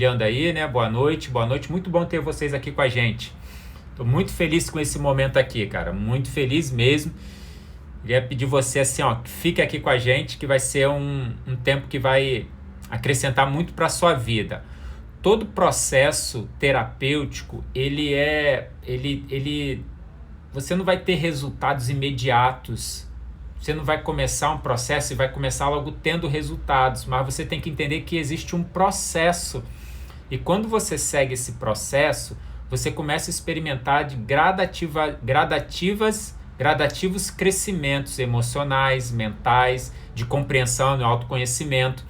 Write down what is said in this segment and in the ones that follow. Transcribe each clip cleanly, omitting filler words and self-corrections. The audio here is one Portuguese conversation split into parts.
Olhando aí, né? Boa noite, boa noite. Muito bom ter vocês aqui com a gente. Tô muito feliz com esse momento aqui, cara. Muito feliz mesmo. Queria pedir você assim, ó, que fique aqui com a gente, que vai ser um tempo que vai acrescentar muito para sua vida. Todo processo terapêutico, você não vai ter resultados imediatos. Você não vai começar um processo e vai começar logo tendo resultados, mas você tem que entender que existe um processo. E quando você segue esse processo, você começa a experimentar de gradativos crescimentos emocionais, mentais, de compreensão e autoconhecimento.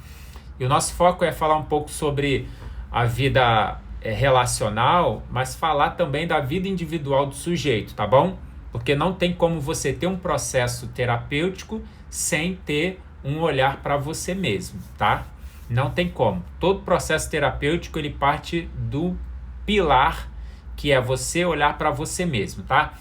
E o nosso foco é falar um pouco sobre a vida relacional, mas falar também da vida individual do sujeito, tá bom? Porque não tem como você ter um processo terapêutico sem ter um olhar para você mesmo, tá? Não tem como. Todo processo terapêutico ele parte do pilar que é você olhar para você mesmo, tá?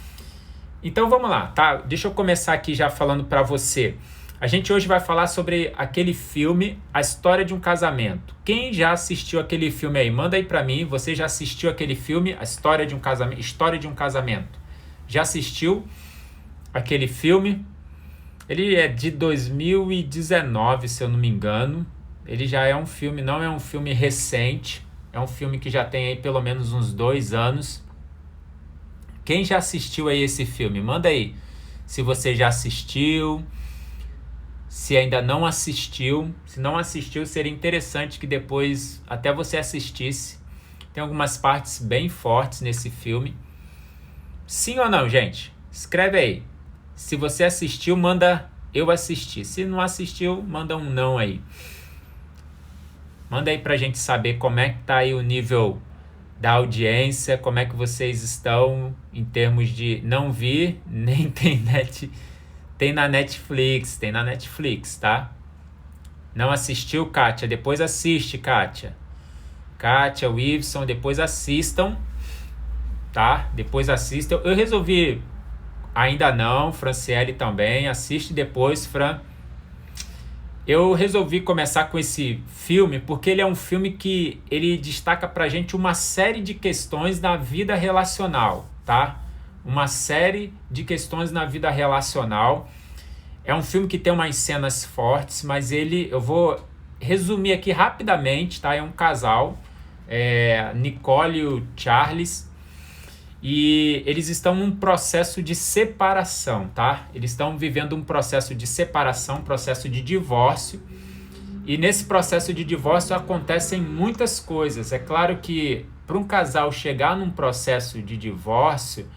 Então vamos lá, tá? Deixa eu começar aqui já falando para você. A gente hoje vai falar sobre aquele filme A História de um Casamento. Quem já assistiu aquele filme aí? Manda aí para mim. Você já assistiu aquele filme A História de um Casamento? História de um Casamento. Já assistiu aquele filme? Ele é de 2019, se eu não me engano. Ele já é um filme, não é um filme recente. É um filme que já tem aí pelo menos uns 2 anos. Quem já assistiu aí esse filme? Manda aí. Se você já assistiu, se ainda não assistiu. Se não assistiu, seria interessante que depois até você assistisse. Tem algumas partes bem fortes nesse filme. Sim ou não, gente? Escreve aí. Se você assistiu, manda eu assisti. Se não assistiu, manda um não aí. Manda aí pra gente saber como é que tá aí o nível da audiência, como é que vocês estão em termos de não vi, nem tem na Netflix, tá? Não assistiu, Kátia? Depois assiste, Kátia. Kátia, Wilson, depois assistam, tá? Depois assistam. Eu resolvi, ainda não, Franciele também, assiste depois, Fran. Eu resolvi começar com esse filme porque ele é um filme que ele destaca pra gente uma série de questões na vida relacional, tá? Uma série de questões na vida relacional. É um filme que tem umas cenas fortes, mas eu vou resumir aqui rapidamente, tá? É um casal, Nicole e o Charles, e eles estão num processo de separação, tá? Eles estão vivendo um processo de separação, um processo de divórcio. E nesse processo de divórcio acontecem muitas coisas. É claro que para um casal chegar num processo de divórcio,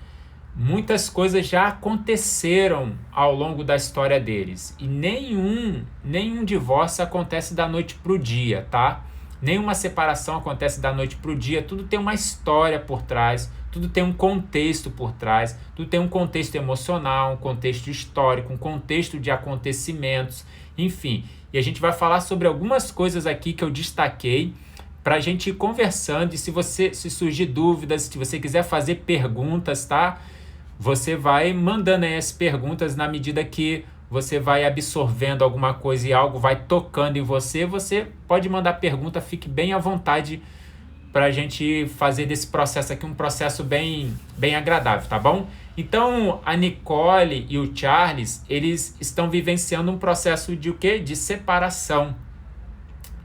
muitas coisas já aconteceram ao longo da história deles. E nenhum divórcio acontece da noite para o dia, tá? Nenhuma separação acontece da noite para o dia. Tudo tem uma história por trás. Tudo tem um contexto por trás, tudo tem um contexto emocional, um contexto histórico, um contexto de acontecimentos, enfim. E a gente vai falar sobre algumas coisas aqui que eu destaquei para a gente ir conversando. E se surgir dúvidas, se você quiser fazer perguntas, tá? Você vai mandando aí as perguntas na medida que você vai absorvendo alguma coisa e algo vai tocando em você. Você pode mandar pergunta, fique bem à vontade para a gente fazer desse processo aqui um processo bem agradável, tá bom? Então, a Nicole e o Charles, eles estão vivenciando um processo de o quê? De separação.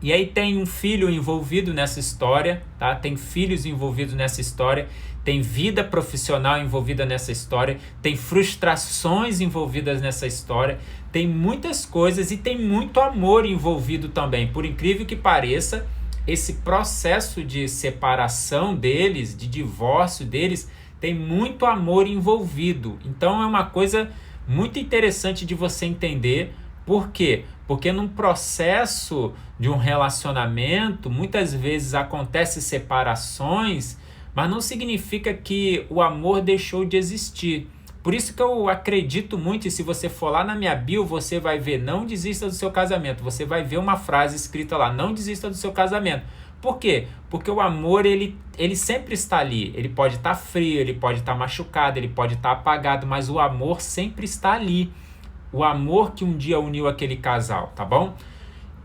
E aí tem um filho envolvido nessa história, tá? Tem filhos envolvidos nessa história, tem vida profissional envolvida nessa história, tem frustrações envolvidas nessa história, tem muitas coisas e tem muito amor envolvido também, por incrível que pareça. Esse processo de separação deles, de divórcio deles, tem muito amor envolvido. Então é uma coisa muito interessante de você entender. Por quê? Porque num processo de um relacionamento, muitas vezes acontecem separações, mas não significa que o amor deixou de existir. Por isso que eu acredito muito, e se você for lá na minha bio, você vai ver, não desista do seu casamento. Você vai ver uma frase escrita lá, não desista do seu casamento. Por quê? Porque o amor, ele sempre está ali. Ele pode estar frio, ele pode estar machucado, ele pode estar apagado, mas o amor sempre está ali. O amor que um dia uniu aquele casal, tá bom?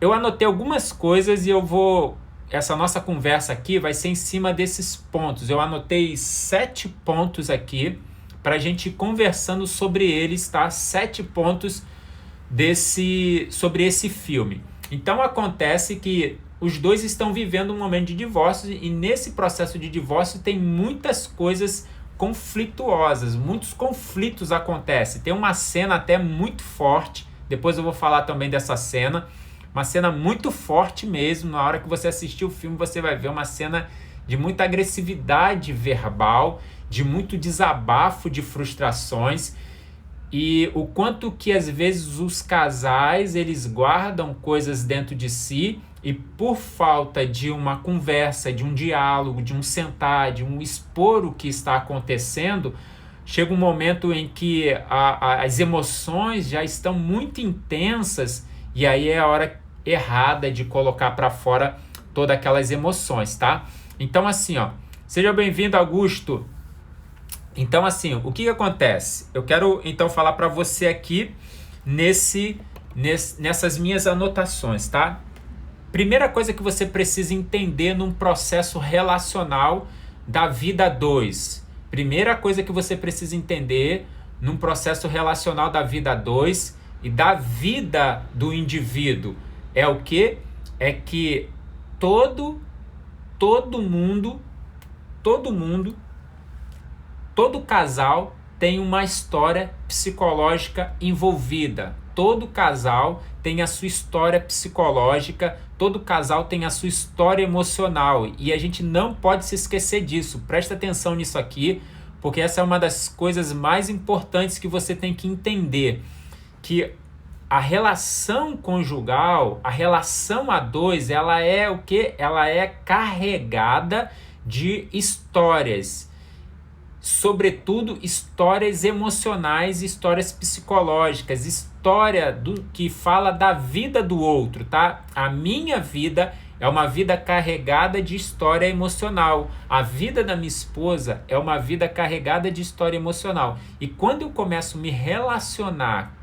Eu anotei algumas coisas e eu vou essa nossa conversa aqui vai ser em cima desses pontos. Eu anotei 7 pontos aqui para a gente ir conversando sobre eles, tá? 7 pontos sobre esse filme. Então acontece que os dois estão vivendo um momento de divórcio e nesse processo de divórcio tem muitas coisas conflituosas, muitos conflitos acontecem. Tem uma cena até muito forte, depois eu vou falar também dessa cena, uma cena muito forte mesmo. Na hora que você assistir o filme, você vai ver uma cena de muita agressividade verbal, de muito desabafo de frustrações e o quanto que às vezes os casais eles guardam coisas dentro de si e por falta de uma conversa, de um diálogo, de um sentar, de um expor o que está acontecendo, chega um momento em que as emoções já estão muito intensas e aí é a hora errada de colocar para fora todas aquelas emoções, tá? Então assim, ó, seja bem-vindo, Augusto. Então assim, o que acontece? Eu quero então falar para você aqui nessas minhas anotações, tá? Primeira coisa que você precisa entender num processo relacional da vida 2. Primeira coisa que você precisa entender num processo relacional da vida 2 e da vida do indivíduo é o quê? É que todo casal tem uma história psicológica envolvida. Todo casal tem a sua história psicológica, todo casal tem a sua história emocional. E a gente não pode se esquecer disso. Presta atenção nisso aqui, porque essa é uma das coisas mais importantes que você tem que entender. Que a relação conjugal, a relação a dois, ela é o quê? Ela é carregada de histórias. Sobretudo histórias emocionais, histórias psicológicas, história que fala da vida do outro, tá? A minha vida é uma vida carregada de história emocional. A vida da minha esposa é uma vida carregada de história emocional. E quando eu começo a me relacionar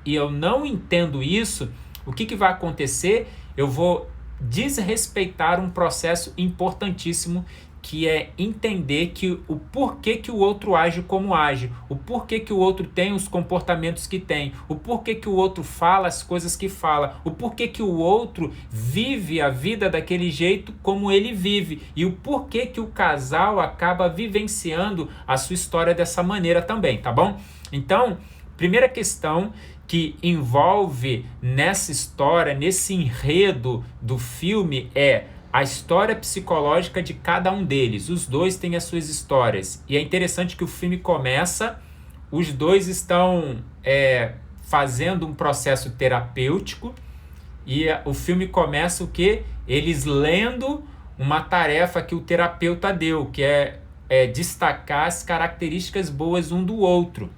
e eu não entendo isso, o que vai acontecer? Eu vou desrespeitar um processo importantíssimo que é entender que o porquê que o outro age como age, o porquê que o outro tem os comportamentos que tem, o porquê que o outro fala as coisas que fala, o porquê que o outro vive a vida daquele jeito como ele vive e o porquê que o casal acaba vivenciando a sua história dessa maneira também, tá bom? Então, primeira questão que envolve nessa história, nesse enredo do filme é a história psicológica de cada um deles. Os dois têm as suas histórias. E é interessante que o filme começa, os dois estão fazendo um processo terapêutico e o filme começa o quê? Eles lendo uma tarefa que o terapeuta deu, que é destacar as características boas um do outro.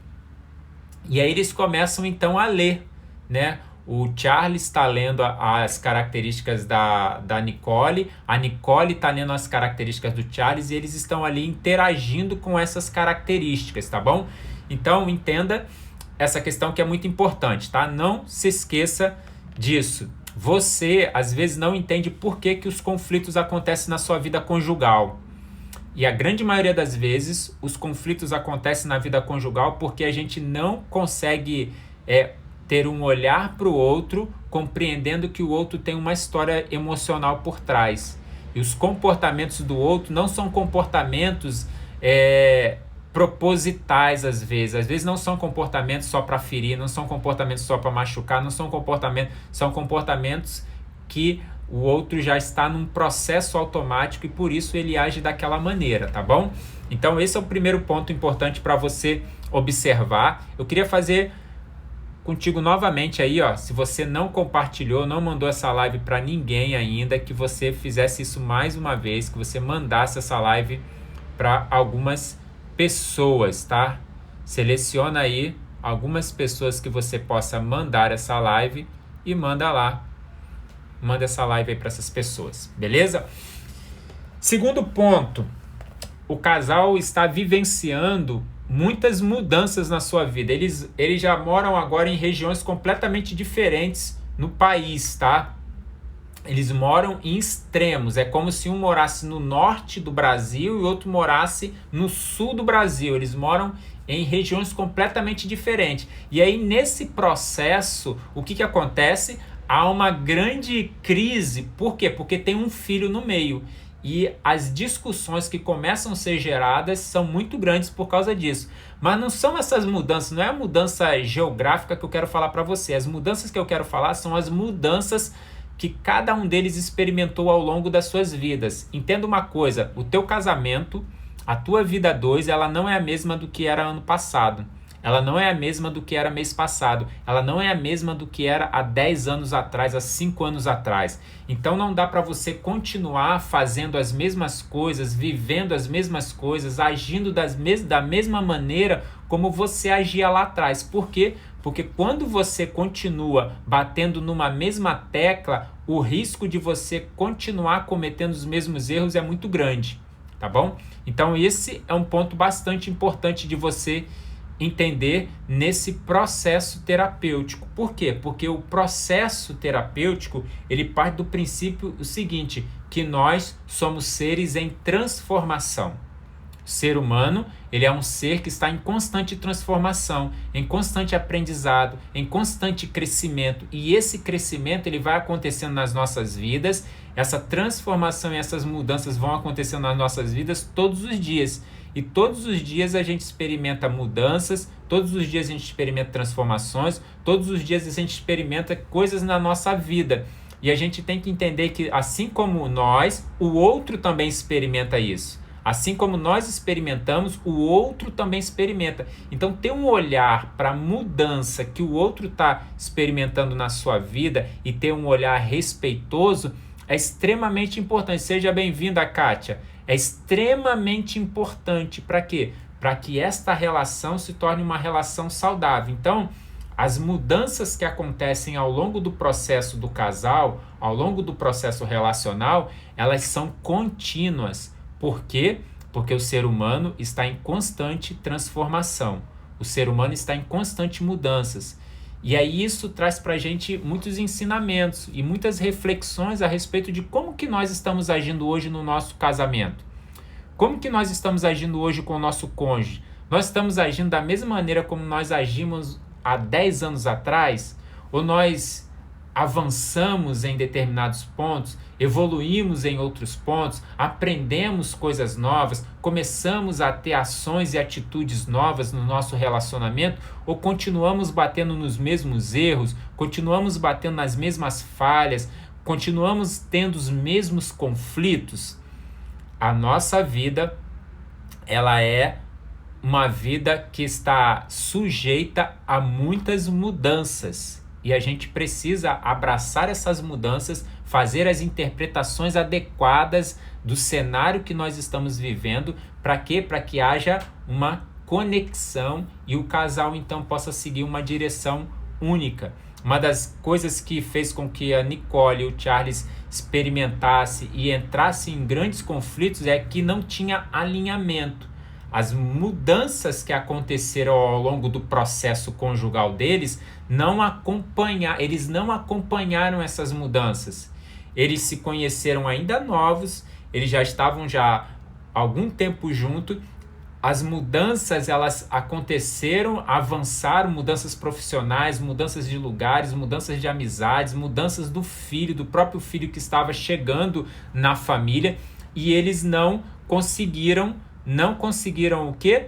E aí eles começam então a ler, né? O Charles está lendo as características da Nicole, a Nicole está lendo as características do Charles e eles estão ali interagindo com essas características, tá bom? Então entenda essa questão que é muito importante, tá? Não se esqueça disso. Você às vezes não entende por que os conflitos acontecem na sua vida conjugal. E a grande maioria das vezes os conflitos acontecem na vida conjugal porque a gente não consegue ter um olhar para o outro, compreendendo que o outro tem uma história emocional por trás. E os comportamentos do outro não são comportamentos propositais às vezes não são comportamentos só para ferir, não são comportamentos só para machucar, são comportamentos que o outro já está num processo automático e por isso ele age daquela maneira, tá bom? Então esse é o primeiro ponto importante para você observar. Eu queria fazer contigo novamente aí, ó, se você não compartilhou, não mandou essa live para ninguém ainda, que você fizesse isso mais uma vez, que você mandasse essa live para algumas pessoas, tá? Seleciona aí algumas pessoas que você possa mandar essa live e manda lá. Manda essa live aí para essas pessoas, beleza? Segundo ponto, o casal está vivenciando muitas mudanças na sua vida. Eles já moram agora em regiões completamente diferentes no país, tá? eles moram em extremos. É como se um morasse no norte do Brasil e outro morasse no sul do Brasil. Eles moram em regiões completamente diferentes. E aí, nesse processo, o que acontece? Há uma grande crise. Por quê? Porque tem um filho no meio. E as discussões que começam a ser geradas são muito grandes por causa disso. Mas não são essas mudanças, não é a mudança geográfica que eu quero falar para você. As mudanças que eu quero falar são as mudanças que cada um deles experimentou ao longo das suas vidas. Entenda uma coisa, o teu casamento, a tua vida 2, ela não é a mesma do que era ano passado. Ela não é a mesma do que era mês passado. Ela não é a mesma do que era há 10 anos atrás, há 5 anos atrás. Então não dá para você continuar fazendo as mesmas coisas, vivendo as mesmas coisas, agindo da mesma maneira como você agia lá atrás. Por quê? Porque quando você continua batendo numa mesma tecla, o risco de você continuar cometendo os mesmos erros é muito grande, tá bom? Então esse é um ponto bastante importante de você entender nesse processo terapêutico. Por quê? Porque o processo terapêutico, ele parte do princípio o seguinte, que nós somos seres em transformação. O ser humano, ele é um ser que está em constante transformação, em constante aprendizado, em constante crescimento. E esse crescimento, ele vai acontecendo nas nossas vidas, essa transformação e essas mudanças vão acontecendo nas nossas vidas todos os dias. E todos os dias a gente experimenta mudanças, todos os dias a gente experimenta transformações, todos os dias a gente experimenta coisas na nossa vida. E a gente tem que entender que, assim como nós, o outro também experimenta isso. Assim como nós experimentamos, o outro também experimenta. Então, ter um olhar para a mudança que o outro está experimentando na sua vida e ter um olhar respeitoso é extremamente importante. Seja bem-vinda, Kátia. É extremamente importante para quê? Para que esta relação se torne uma relação saudável. Então, as mudanças que acontecem ao longo do processo do casal, ao longo do processo relacional, elas são contínuas. Por quê? Porque o ser humano está em constante transformação. O ser humano está em constante mudanças. E aí isso traz para a gente muitos ensinamentos e muitas reflexões a respeito de como que nós estamos agindo hoje no nosso casamento. Como que nós estamos agindo hoje com o nosso cônjuge? Nós estamos agindo da mesma maneira como nós agimos há 10 anos atrás? Ou nós avançamos em determinados pontos, evoluímos em outros pontos, aprendemos coisas novas, começamos a ter ações e atitudes novas no nosso relacionamento, ou continuamos batendo nos mesmos erros, continuamos batendo nas mesmas falhas, continuamos tendo os mesmos conflitos? A nossa vida, ela é uma vida que está sujeita a muitas mudanças. E a gente precisa abraçar essas mudanças, fazer as interpretações adequadas do cenário que nós estamos vivendo. Para quê? Para que haja uma conexão e o casal então possa seguir uma direção única. Uma das coisas que fez com que a Nicole e o Charles experimentassem e entrassem em grandes conflitos é que não tinha alinhamento. As mudanças que aconteceram ao longo do processo conjugal deles eles não acompanharam essas mudanças. Eles se conheceram ainda novos, eles já estavam há algum tempo juntos. As mudanças, elas aconteceram, avançaram, mudanças profissionais, mudanças de lugares, mudanças de amizades, mudanças do próprio filho que estava chegando na família, e eles não conseguiram o quê?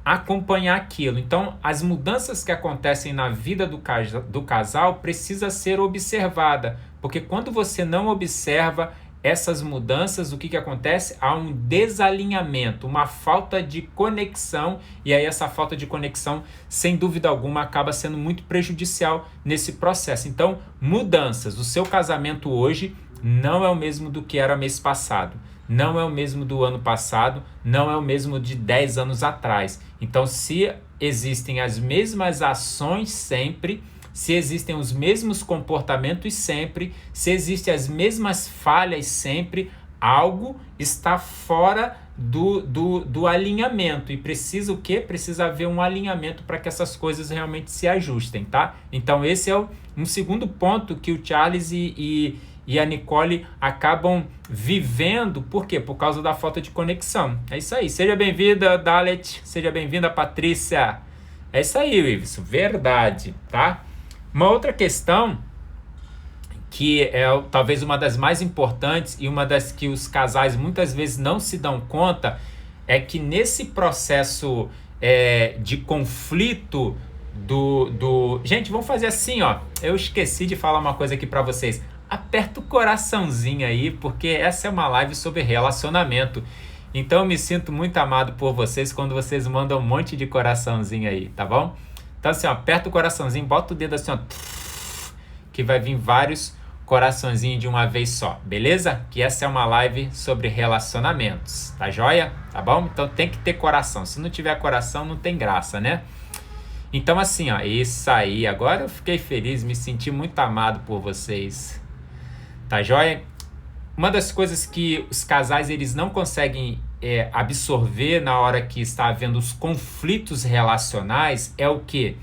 Acompanhar aquilo. Então, as mudanças que acontecem na vida do casal precisa ser observada, porque quando você não observa essas mudanças, o que acontece? Há um desalinhamento, uma falta de conexão, e aí essa falta de conexão, sem dúvida alguma, acaba sendo muito prejudicial nesse processo. Então, mudanças. O seu casamento hoje não é o mesmo do que era mês passado. Não é o mesmo do ano passado, não é o mesmo de 10 anos atrás. Então, se existem as mesmas ações sempre, se existem os mesmos comportamentos sempre, se existem as mesmas falhas sempre, algo está fora do alinhamento. E precisa o quê? Precisa haver um alinhamento para que essas coisas realmente se ajustem, tá? Então, esse é um segundo ponto que o Charles e e a Nicole acabam vivendo, por quê? Por causa da falta de conexão. É isso aí. Seja bem-vinda, Dalet. Seja bem-vinda, Patrícia. É isso aí, Wilson. Verdade, tá? Uma outra questão que é talvez uma das mais importantes e uma das que os casais muitas vezes não se dão conta é que nesse processo de conflito Gente, vamos fazer assim, ó. Eu esqueci de falar uma coisa aqui pra vocês. Aperta o coraçãozinho aí, porque essa é uma live sobre relacionamento. Então eu me sinto muito amado por vocês quando vocês mandam um monte de coraçãozinho aí, tá bom? Então assim, ó, aperta o coraçãozinho, bota o dedo assim, ó, que vai vir vários coraçõezinhos de uma vez só, beleza? Que essa é uma live sobre relacionamentos, tá joia? Tá bom? Então tem que ter coração. Se não tiver coração, não tem graça, né? Então assim, ó, isso aí, agora eu fiquei feliz, me senti muito amado por vocês, tá joia? Uma das coisas que os casais eles não conseguem absorver na hora que está havendo os conflitos relacionais é o que?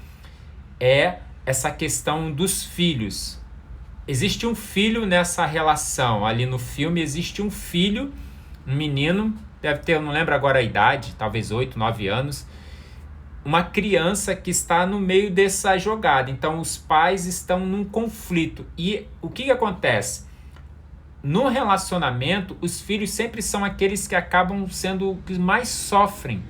É essa questão dos filhos. Existe um filho nessa relação, ali no filme existe um filho, um menino, deve ter, eu não lembro agora a idade, talvez 8, 9 anos, uma criança que está no meio dessa jogada. Então os pais estão num conflito. E o que acontece? No relacionamento, os filhos sempre são aqueles que acabam sendo os que mais sofrem.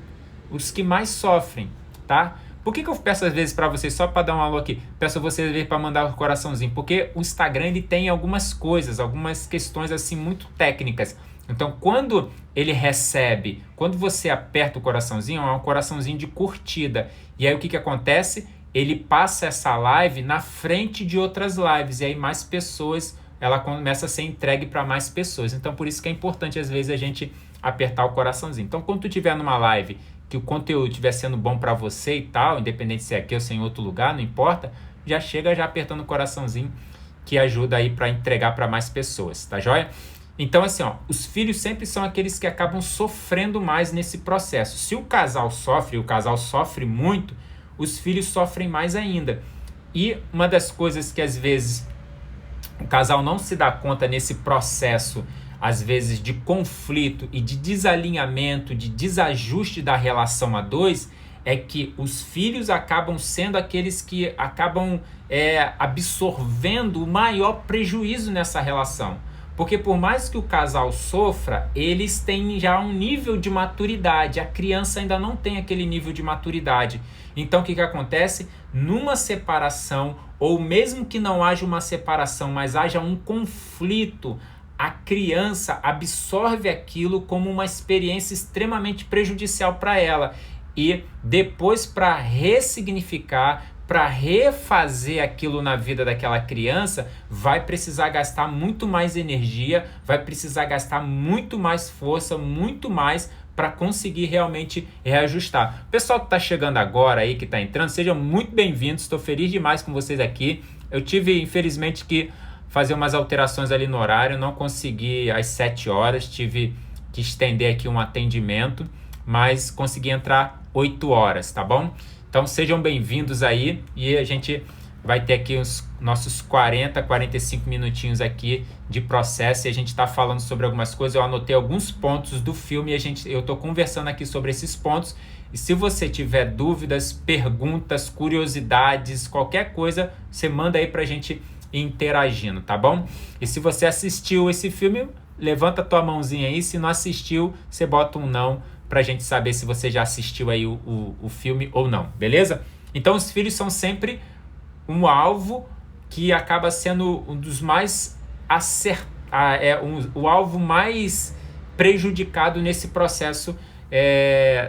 Os que mais sofrem, tá? Por que eu peço às vezes para vocês, só para dar um alô aqui, peço a vocês para mandar um coraçãozinho? Porque o Instagram ele tem algumas coisas, algumas questões assim muito técnicas. Então, quando ele recebe, quando você aperta o coraçãozinho, é um coraçãozinho de curtida. E aí o que acontece? Ele passa essa live na frente de outras lives. E aí mais pessoas, ela começa a ser entregue para mais pessoas. Então, por isso que é importante, às vezes, a gente apertar o coraçãozinho. Então, quando tu estiver numa live que o conteúdo estiver sendo bom para você e tal, independente se é aqui ou se é em outro lugar, não importa, já chega já apertando o coraçãozinho, que ajuda aí para entregar para mais pessoas, tá joia? Então, assim, ó, os filhos sempre são aqueles que acabam sofrendo mais nesse processo. Se o casal sofre, e o casal sofre muito, os filhos sofrem mais ainda. E uma das coisas que às vezes o casal não se dá conta nesse processo, às vezes de conflito e de desalinhamento, de desajuste da relação a dois, é que os filhos acabam sendo aqueles que acabam absorvendo o maior prejuízo nessa relação. Porque por mais que o casal sofra, eles têm já um nível de maturidade. A criança ainda não tem aquele nível de maturidade. Então o que acontece? Numa separação, ou mesmo que não haja uma separação, mas haja um conflito, a criança absorve aquilo como uma experiência extremamente prejudicial para ela. E depois, para ressignificar, para refazer aquilo na vida daquela criança, vai precisar gastar muito mais energia, vai precisar gastar muito mais força, muito mais para conseguir realmente reajustar. O pessoal que está chegando agora aí, que está entrando, sejam muito bem-vindos, estou feliz demais com vocês aqui. Eu tive, infelizmente, que fazer umas alterações ali no horário, não consegui às 7 horas, tive que estender aqui um atendimento, mas consegui entrar 8 horas, tá bom? Então sejam bem-vindos aí e a gente vai ter aqui os nossos 40, 45 minutinhos aqui de processo e a gente está falando sobre algumas coisas. Eu anotei alguns pontos do filme e eu estou conversando aqui sobre esses pontos. E se você tiver dúvidas, perguntas, curiosidades, qualquer coisa, você manda aí para a gente ir interagindo, tá bom? E se você assistiu esse filme, levanta a tua mãozinha aí. Se não assistiu, você bota um não, pra gente saber se você já assistiu aí o filme ou não, beleza? Então os filhos são sempre um alvo que acaba sendo um dos mais o alvo mais prejudicado nesse processo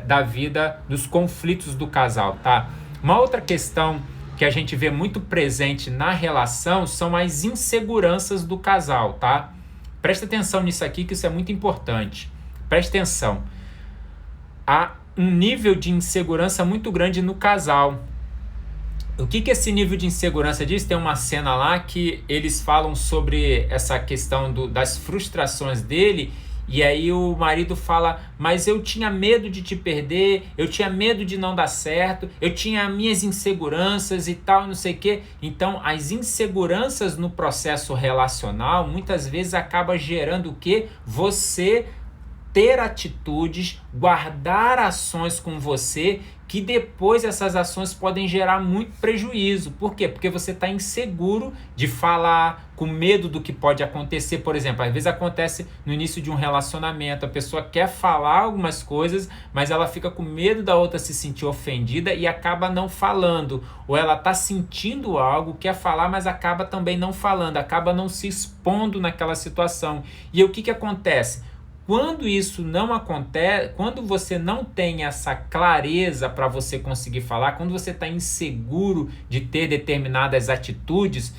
da vida, dos conflitos do casal, tá? Uma outra questão que a gente vê muito presente na relação são as inseguranças do casal, tá? Presta atenção nisso aqui, que isso é muito importante. Presta atenção. Há um nível de insegurança muito grande no casal. O que esse nível de insegurança diz? Tem uma cena lá que eles falam sobre essa questão das frustrações dele e aí o marido fala, mas eu tinha medo de te perder, eu tinha medo de não dar certo, eu tinha minhas inseguranças e tal, não sei o quê. Então, as inseguranças no processo relacional, muitas vezes acaba gerando o quê? Você ter atitudes, guardar ações com você, que depois essas ações podem gerar muito prejuízo. Por quê? Porque você está inseguro de falar, com medo do que pode acontecer. Por exemplo, às vezes acontece no início de um relacionamento, a pessoa quer falar algumas coisas, mas ela fica com medo da outra se sentir ofendida e acaba não falando. Ou ela está sentindo algo, quer falar, mas acaba também não falando, acaba não se expondo naquela situação. E o que acontece? Quando isso não acontece, quando você não tem essa clareza para você conseguir falar, quando você está inseguro de ter determinadas atitudes,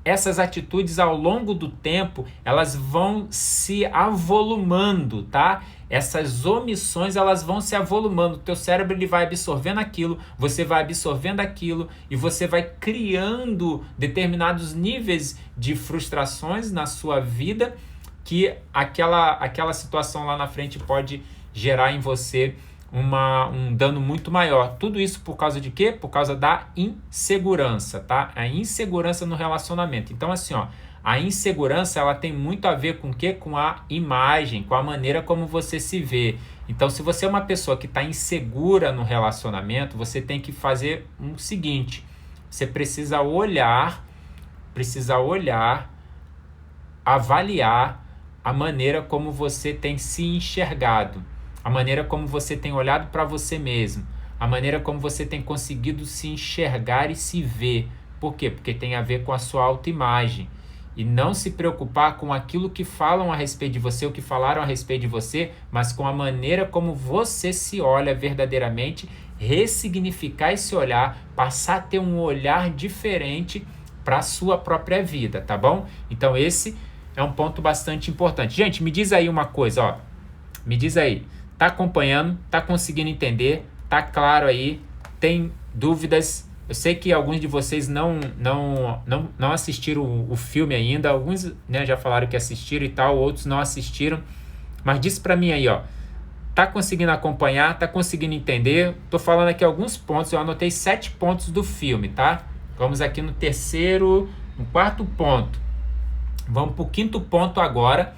essas atitudes ao longo do tempo, elas vão se avolumando, tá? Essas omissões, elas vão se avolumando. O teu cérebro ele vai absorvendo aquilo, você vai absorvendo aquilo e você vai criando determinados níveis de frustrações na sua vida, que aquela situação lá na frente pode gerar em você um dano muito maior. Tudo isso por causa de quê? Por causa da insegurança, tá? A insegurança no relacionamento. Então, assim, ó, a insegurança, ela tem muito a ver com o quê? Com a imagem, com a maneira como você se vê. Então, se você é uma pessoa que está insegura no relacionamento, você tem que fazer o seguinte: você precisa olhar, avaliar a maneira como você tem se enxergado, a maneira como você tem olhado para você mesmo, a maneira como você tem conseguido se enxergar e se ver. Por quê? Porque tem a ver com a sua autoimagem. E não se preocupar com aquilo que falam a respeito de você, o que falaram a respeito de você, mas com a maneira como você se olha verdadeiramente, ressignificar esse olhar, passar a ter um olhar diferente para a sua própria vida, tá bom? Então esse é um ponto bastante importante. Gente, me diz aí uma coisa, ó. Me diz aí, tá acompanhando? Tá conseguindo entender? Tá claro aí? Tem dúvidas? Eu sei que alguns de vocês não assistiram o filme ainda. Alguns, né, já falaram que assistiram e tal, outros não assistiram. Mas diz pra mim aí, ó. Tá conseguindo acompanhar? Tá conseguindo entender? Tô falando aqui alguns pontos. Eu anotei 7 pontos do filme, tá? Vamos aqui no quarto ponto. Vamos para o 5º ponto agora,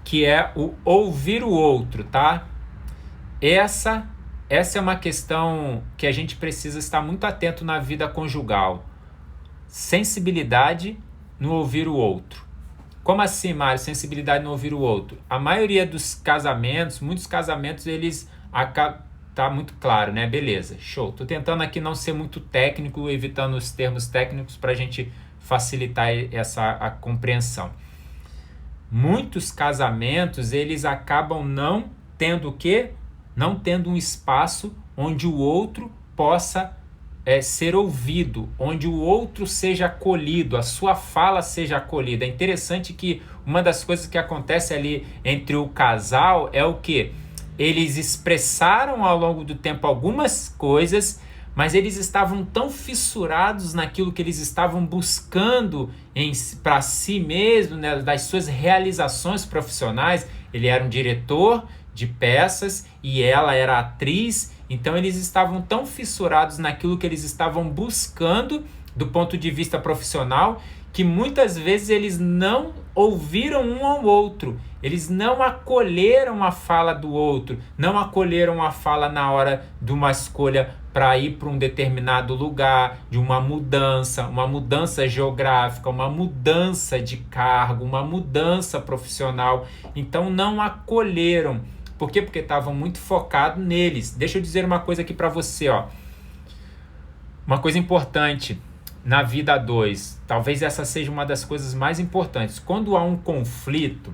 que é o ouvir o outro, tá? Essa é uma questão que a gente precisa estar muito atento na vida conjugal. Sensibilidade no ouvir o outro. Como assim, Mário? Sensibilidade no ouvir o outro. A maioria dos casamentos, muitos casamentos, eles acabam... Tá muito claro, né? Beleza, show. Tô tentando aqui não ser muito técnico, evitando os termos técnicos para a gente facilitar a compreensão. Muitos casamentos, eles acabam não tendo o quê? Não tendo um espaço onde o outro possa ser ouvido, onde o outro seja acolhido, a sua fala seja acolhida. É interessante que uma das coisas que acontece ali entre o casal é o quê? Eles expressaram ao longo do tempo algumas coisas, mas eles estavam tão fissurados naquilo que eles estavam buscando para si mesmo, né, das suas realizações profissionais. Ele era um diretor de peças e ela era atriz, então eles estavam tão fissurados naquilo que eles estavam buscando do ponto de vista profissional, que muitas vezes eles não ouviram um ao outro, eles não acolheram a fala do outro, não acolheram a fala na hora de uma escolha para ir para um determinado lugar, de uma mudança geográfica, uma mudança de cargo, uma mudança profissional. Então não acolheram. Por quê? Porque estavam muito focados neles. Deixa eu dizer uma coisa aqui para você, ó. Uma coisa importante na vida a dois, talvez essa seja uma das coisas mais importantes. Quando há um conflito,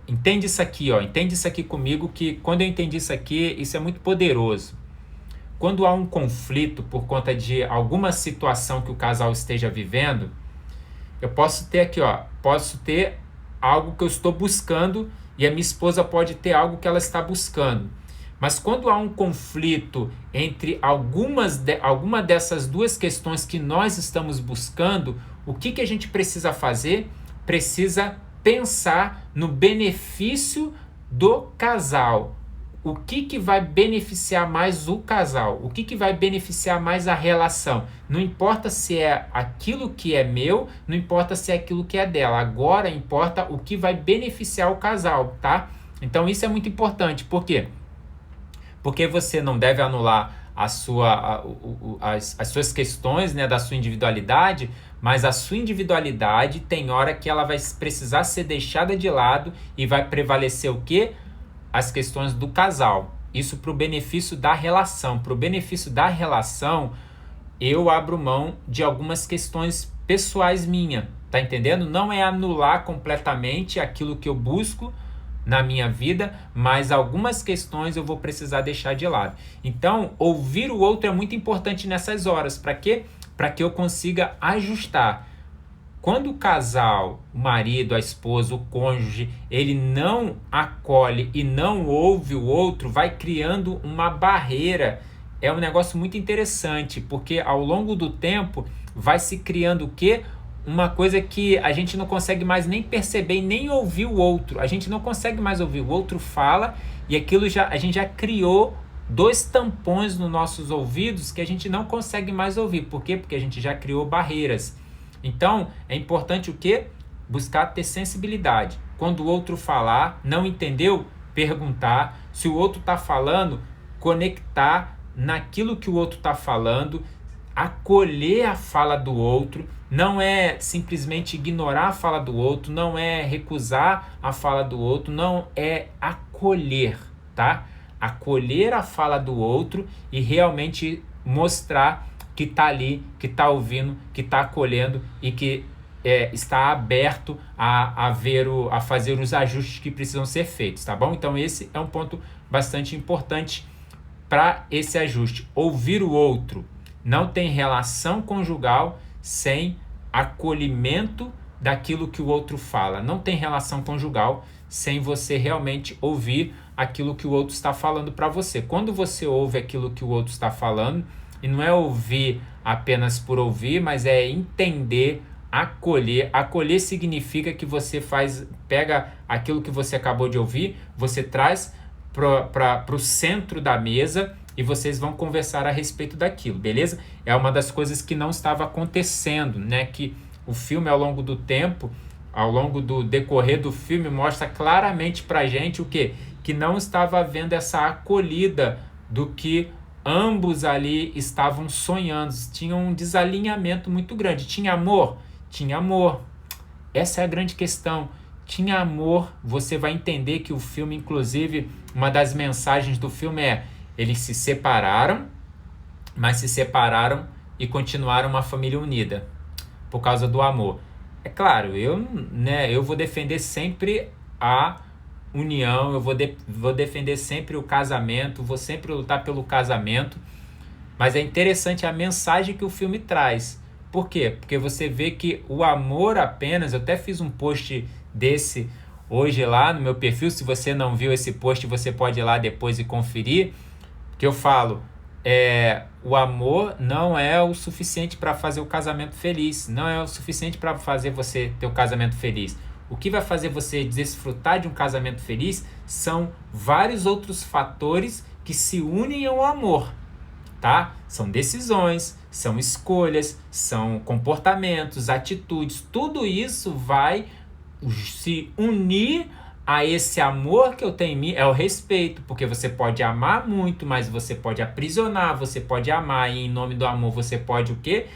entende isso aqui, ó, entende isso aqui comigo, que quando eu entendi isso aqui, isso é muito poderoso. Quando há um conflito por conta de alguma situação que o casal esteja vivendo, eu posso ter aqui, ó, posso ter algo que eu estou buscando e a minha esposa pode ter algo que ela está buscando. Mas quando há um conflito entre alguma dessas duas questões que nós estamos buscando, o que a gente precisa fazer? Precisa pensar no benefício do casal. O que vai beneficiar mais o casal? O que vai beneficiar mais a relação? Não importa se é aquilo que é meu, não importa se é aquilo que é dela. Agora importa o que vai beneficiar o casal, tá? Então isso é muito importante. Por quê? Porque você não deve anular as suas questões, né, da sua individualidade, mas a sua individualidade tem hora que ela vai precisar ser deixada de lado e vai prevalecer o quê? As questões do casal. Isso para o benefício da relação. Para o benefício da relação, eu abro mão de algumas questões pessoais minhas, tá entendendo? Não é anular completamente aquilo que eu busco na minha vida, mas algumas questões eu vou precisar deixar de lado. Então, ouvir o outro é muito importante nessas horas. Para quê? Para que eu consiga ajustar. Quando o casal, o marido, a esposa, o cônjuge, ele não acolhe e não ouve o outro, vai criando uma barreira. É um negócio muito interessante, porque ao longo do tempo vai se criando o quê? Uma coisa que a gente não consegue mais nem perceber e nem ouvir o outro. A gente não consegue mais ouvir. O outro fala e aquilo a gente já criou 2 tampões nos nossos ouvidos que a gente não consegue mais ouvir. Por quê? Porque a gente já criou barreiras. Então, é importante o quê? Buscar ter sensibilidade. Quando o outro falar, não entendeu? Perguntar. Se o outro está falando, conectar naquilo que o outro está falando, acolher a fala do outro. Não é simplesmente ignorar a fala do outro, não é recusar a fala do outro, não é acolher, tá? Acolher a fala do outro e realmente mostrar que está ali, que está ouvindo, que está acolhendo e que está aberto a fazer os ajustes que precisam ser feitos, tá bom? Então esse é um ponto bastante importante para esse ajuste. Ouvir o outro. Não tem relação conjugal sem acolhimento daquilo que o outro fala. Não tem relação conjugal sem você realmente ouvir aquilo que o outro está falando para você. Quando você ouve aquilo que o outro está falando, e não é ouvir apenas por ouvir, mas é entender, acolher. Acolher significa que você pega aquilo que você acabou de ouvir, você traz para o centro da mesa e vocês vão conversar a respeito daquilo, beleza? É uma das coisas que não estava acontecendo, né? Que o filme, ao longo do tempo, ao longo do decorrer do filme, mostra claramente pra gente o quê? Que não estava havendo essa acolhida do que ambos ali estavam sonhando. Tinha um desalinhamento muito grande. Tinha amor? Tinha amor. Essa é a grande questão. Tinha amor. Você vai entender que o filme, inclusive, uma das mensagens do filme é: eles se separaram, mas se separaram e continuaram uma família unida por causa do amor. É claro, eu vou defender sempre a união, eu vou defender sempre o casamento, vou sempre lutar pelo casamento, mas é interessante a mensagem que o filme traz. Por quê? Porque você vê que o amor apenas, eu até fiz um post desse hoje lá no meu perfil, se você não viu esse post, você pode ir lá depois e conferir, que eu falo, o amor não é o suficiente para fazer o casamento feliz, não é o suficiente para fazer você ter o casamento feliz. O que vai fazer você desfrutar de um casamento feliz são vários outros fatores que se unem ao amor, tá? São decisões, são escolhas, são comportamentos, atitudes, tudo isso vai se unir a esse amor que eu tenho em mim. É o respeito, porque você pode amar muito, mas você pode aprisionar, você pode amar e em nome do amor você pode o quê?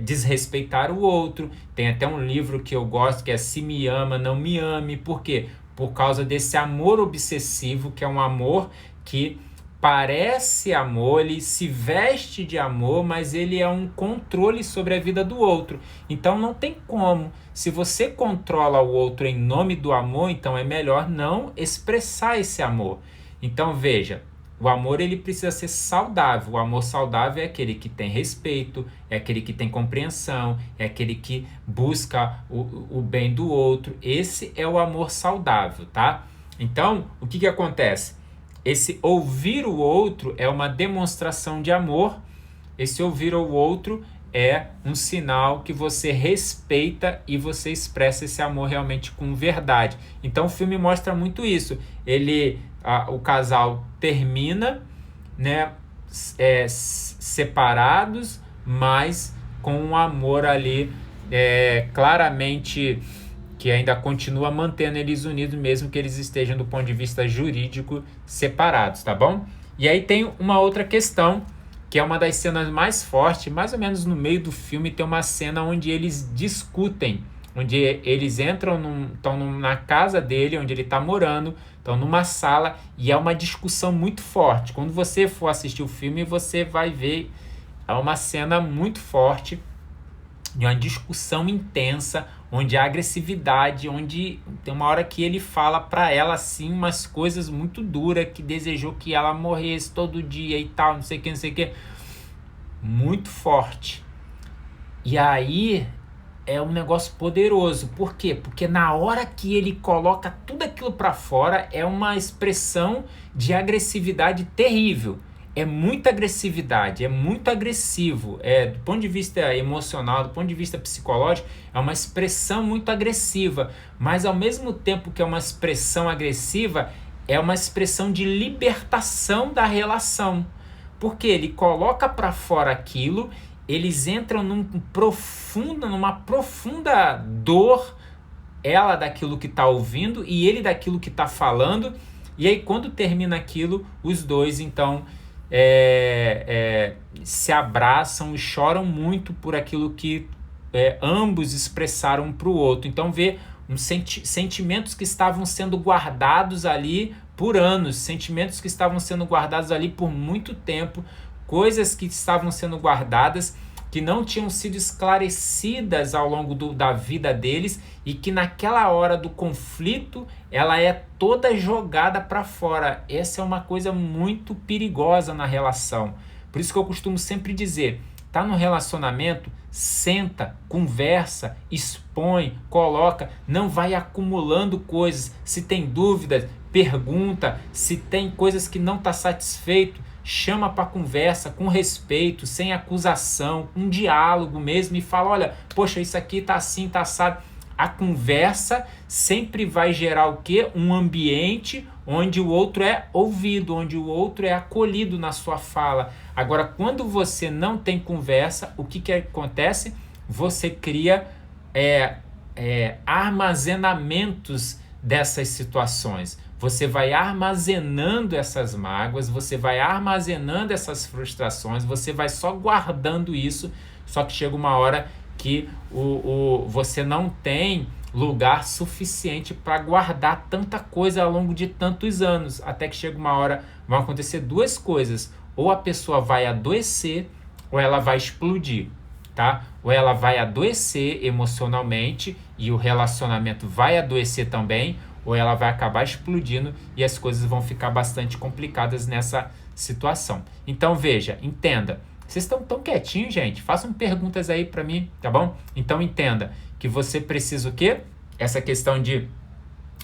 Desrespeitar o outro. Tem até um livro que eu gosto que é Se Me Ama, Não Me Ame. Por quê? Por causa desse amor obsessivo, que é um amor que parece amor, ele se veste de amor, mas ele é um controle sobre a vida do outro. Então não tem como. Se você controla o outro em nome do amor, então é melhor não expressar esse amor. Então veja, o amor ele precisa ser saudável. O amor saudável é aquele que tem respeito, é aquele que tem compreensão, é aquele que busca o bem do outro. Esse é o amor saudável, tá? Então, o que acontece? Esse ouvir o outro é uma demonstração de amor. Esse ouvir o outro é um sinal que você respeita e você expressa esse amor realmente com verdade. Então o filme mostra muito isso. O casal termina, né, separados, mas com um amor ali claramente que ainda continua mantendo eles unidos, mesmo que eles estejam do ponto de vista jurídico separados, tá bom? E aí tem uma outra questão, que é uma das cenas mais fortes, mais ou menos no meio do filme tem uma cena onde eles discutem, onde eles estão na casa dele, onde ele está morando, estão numa sala, e é uma discussão muito forte. Quando você for assistir o filme, você vai ver, é uma cena muito forte, de uma discussão intensa, onde há agressividade, onde tem uma hora que ele fala para ela assim umas coisas muito duras, que desejou que ela morresse todo dia e tal, não sei o que, muito forte. E aí é um negócio poderoso. Por quê? Porque na hora que ele coloca tudo aquilo para fora, é uma expressão de agressividade terrível. É muita agressividade, é muito agressivo. Do ponto de vista emocional, do ponto de vista psicológico, é uma expressão muito agressiva. Mas ao mesmo tempo que é uma expressão agressiva, é uma expressão de libertação da relação. Porque ele coloca para fora aquilo, eles entram numa profunda dor, ela daquilo que está ouvindo e ele daquilo que está falando. E aí quando termina aquilo, os dois então se abraçam e choram muito por aquilo que ambos expressaram um para o outro. Então vê sentimentos que estavam sendo guardados ali por anos, sentimentos que estavam sendo guardados ali por muito tempo, coisas que estavam sendo guardadas, que não tinham sido esclarecidas ao longo da vida deles e que naquela hora do conflito ela é toda jogada para fora. Essa é uma coisa muito perigosa na relação. Por isso que eu costumo sempre dizer, tá no relacionamento, senta, conversa, expõe, coloca, não vai acumulando coisas. Se tem dúvidas, pergunta. Se tem coisas que não está satisfeito, chama para conversa com respeito, sem acusação, um diálogo mesmo e fala, olha, poxa, isso aqui tá assim, tá assado. A conversa sempre vai gerar o quê? Um ambiente onde o outro é ouvido, onde o outro é acolhido na sua fala. Agora, quando você não tem conversa, o que acontece? Você cria armazenamentos dessas situações. Você vai armazenando essas mágoas, você vai armazenando essas frustrações, você vai só guardando isso, só que chega uma hora que você não tem lugar suficiente para guardar tanta coisa ao longo de tantos anos, até que chega uma hora, vão acontecer duas coisas, ou a pessoa vai adoecer, ou ela vai explodir, tá? Ou ela vai adoecer emocionalmente e o relacionamento vai adoecer também, ou ela vai acabar explodindo e as coisas vão ficar bastante complicadas nessa situação. Então veja, entenda, vocês estão tão quietinhos, gente? Façam perguntas aí para mim, tá bom? Então entenda que você precisa o quê? Essa questão de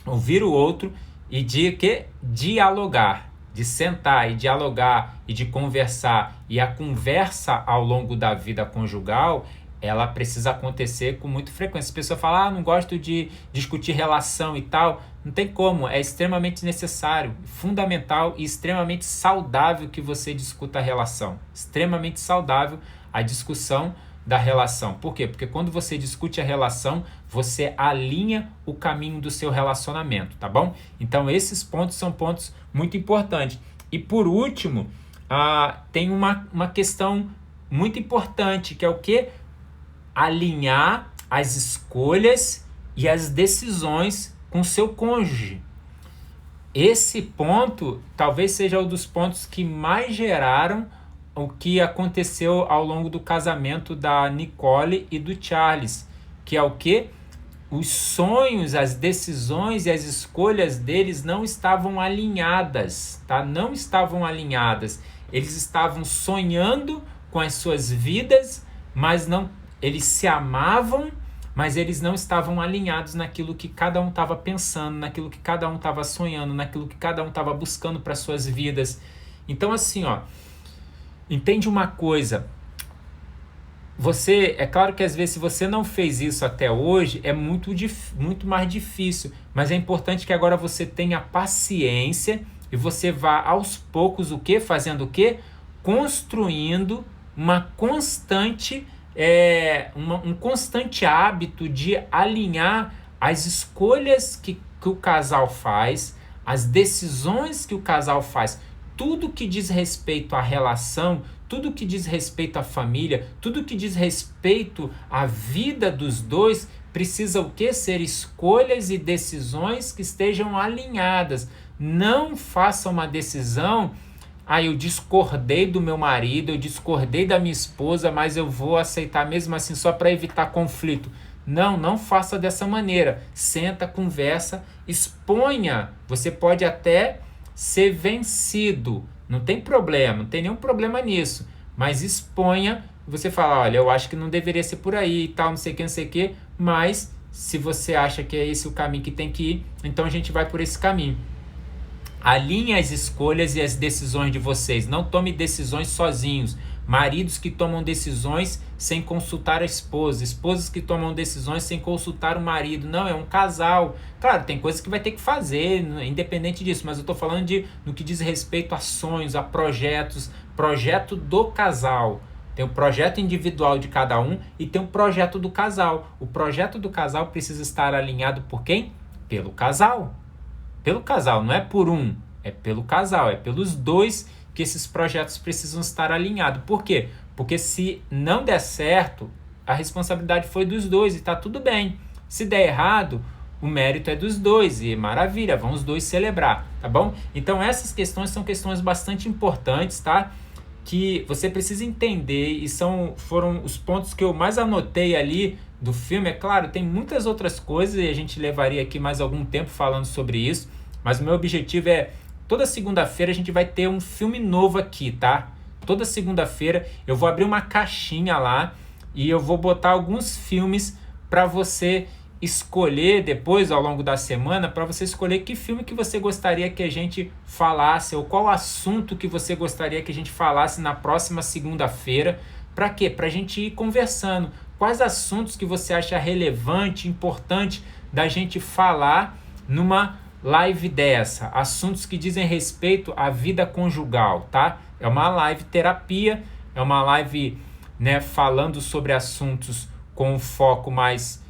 ouvir o outro e de quê? Dialogar, de sentar e dialogar e de conversar. E a conversa ao longo da vida conjugal, ela precisa acontecer com muita frequência. As pessoas falam, não gosto de discutir relação e tal. Não tem como, é extremamente necessário, fundamental e extremamente saudável que você discuta a relação. Extremamente saudável a discussão da relação. Por quê? Porque quando você discute a relação, você alinha o caminho do seu relacionamento, tá bom? Então esses pontos são pontos muito importantes. E por último, tem uma questão muito importante, que é o quê? Alinhar as escolhas e as decisões com seu cônjuge. Esse ponto talvez seja um dos pontos que mais geraram o que aconteceu ao longo do casamento da Nicole e do Charles, que é o quê? Os sonhos, as decisões e as escolhas deles não estavam alinhadas, tá? Não estavam alinhadas. Eles estavam sonhando com as suas vidas, mas não. Eles se amavam, mas eles não estavam alinhados naquilo que cada um estava pensando, naquilo que cada um estava sonhando, naquilo que cada um estava buscando para suas vidas. Então, assim, entende uma coisa. É claro que às vezes se você não fez isso até hoje, é muito mais difícil, mas é importante que agora você tenha paciência e você vá aos poucos fazendo o quê? Construindo uma constante, um constante hábito de alinhar as escolhas que o casal faz, as decisões que o casal faz, tudo que diz respeito à relação, tudo que diz respeito à família, tudo que diz respeito à vida dos dois, precisa o quê? Ser escolhas e decisões que estejam alinhadas. Não faça uma decisão, eu discordei do meu marido, eu discordei da minha esposa, mas eu vou aceitar mesmo assim só para evitar conflito. Não faça dessa maneira. Senta, conversa, exponha. Você pode até ser vencido. Não tem problema, não tem nenhum problema nisso. Mas exponha, você fala, olha, eu acho que não deveria ser por aí e tal, não sei o que, mas se você acha que é esse o caminho que tem que ir, então a gente vai por esse caminho. Alinhe as escolhas e as decisões de vocês. Não tome decisões sozinhos. Maridos que tomam decisões sem consultar a esposa, esposas que tomam decisões sem consultar o marido. Não, é um casal. Claro, tem coisas que vai ter que fazer, independente disso, mas eu estou falando no que diz respeito a sonhos, a projetos, projeto do casal. Tem o projeto individual de cada um e tem o projeto do casal. O projeto do casal precisa estar alinhado por quem? Pelo casal. Pelo casal, não é por um, é pelo casal, é pelos dois que esses projetos precisam estar alinhados. Por quê? Porque se não der certo, a responsabilidade foi dos dois e está tudo bem. Se der errado, o mérito é dos dois e maravilha, vão os dois celebrar, tá bom? Então essas questões são questões bastante importantes, tá? Que você precisa entender e foram os pontos que eu mais anotei ali do filme. É claro, tem muitas outras coisas e a gente levaria aqui mais algum tempo falando sobre isso, mas o meu objetivo é, toda segunda-feira a gente vai ter um filme novo aqui, tá? Toda segunda-feira eu vou abrir uma caixinha lá e eu vou botar alguns filmes para você escolher depois, ao longo da semana, para você escolher que filme que você gostaria que a gente falasse ou qual assunto que você gostaria que a gente falasse na próxima segunda-feira. Para quê? Para a gente ir conversando. Quais assuntos que você acha relevante, importante da gente falar numa live dessa? Assuntos que dizem respeito à vida conjugal, tá? É uma live terapia, é uma live, né, falando sobre assuntos com foco mais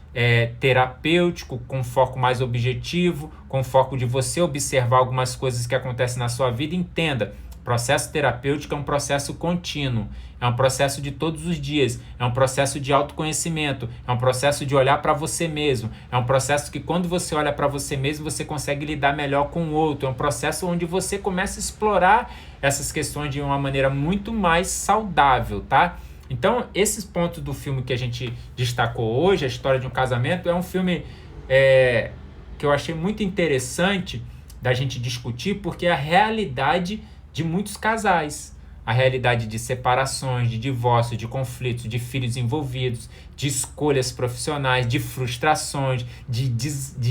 terapêutico, com foco mais objetivo, com foco de você observar algumas coisas que acontecem na sua vida. Entenda, processo terapêutico é um processo contínuo, é um processo de todos os dias, é um processo de autoconhecimento, é um processo de olhar para você mesmo, é um processo que quando você olha para você mesmo, você consegue lidar melhor com o outro, é um processo onde você começa a explorar essas questões de uma maneira muito mais saudável, tá? Então, esses pontos do filme que a gente destacou hoje, A História de um Casamento, é um filme que eu achei muito interessante da gente discutir, porque é a realidade de muitos casais. A realidade de separações, de divórcio, de conflitos, de filhos envolvidos, de escolhas profissionais, de frustrações, de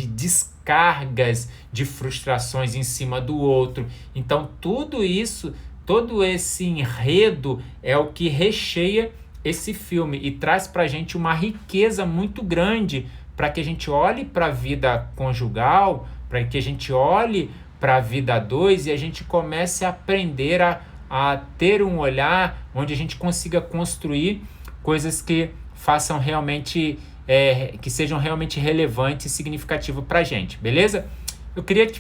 descargas de frustrações em cima do outro. Então, tudo isso, todo esse enredo é o que recheia esse filme e traz para a gente uma riqueza muito grande para que a gente olhe para a vida conjugal, para que a gente olhe para a vida a dois e a gente comece a aprender a ter um olhar onde a gente consiga construir coisas que façam realmente, que sejam realmente relevantes e significativas para a gente, beleza? Eu queria te